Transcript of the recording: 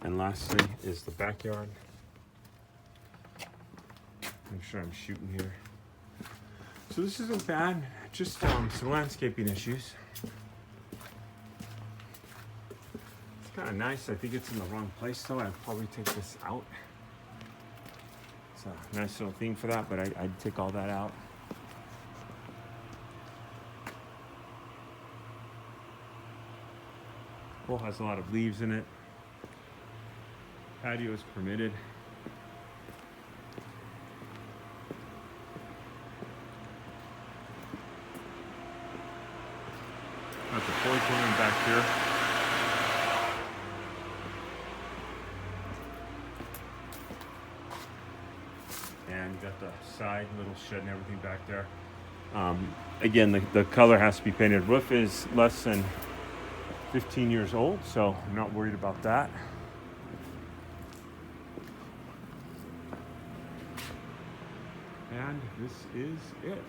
And lastly is the backyard. Make sure I'm shooting here. So this isn't bad, just some landscaping issues. It's kind of nice. I think it's in the wrong place though. I'd probably take this out. It's a nice little theme for that, but I'd take all that out. Pool has a lot of leaves in it. Patio is permitted. Got the porch going back here. And you got the side little shed and everything back there. Again, the color has to be painted. Roof is less than 15 years old, so I'm not worried about that. And this is it.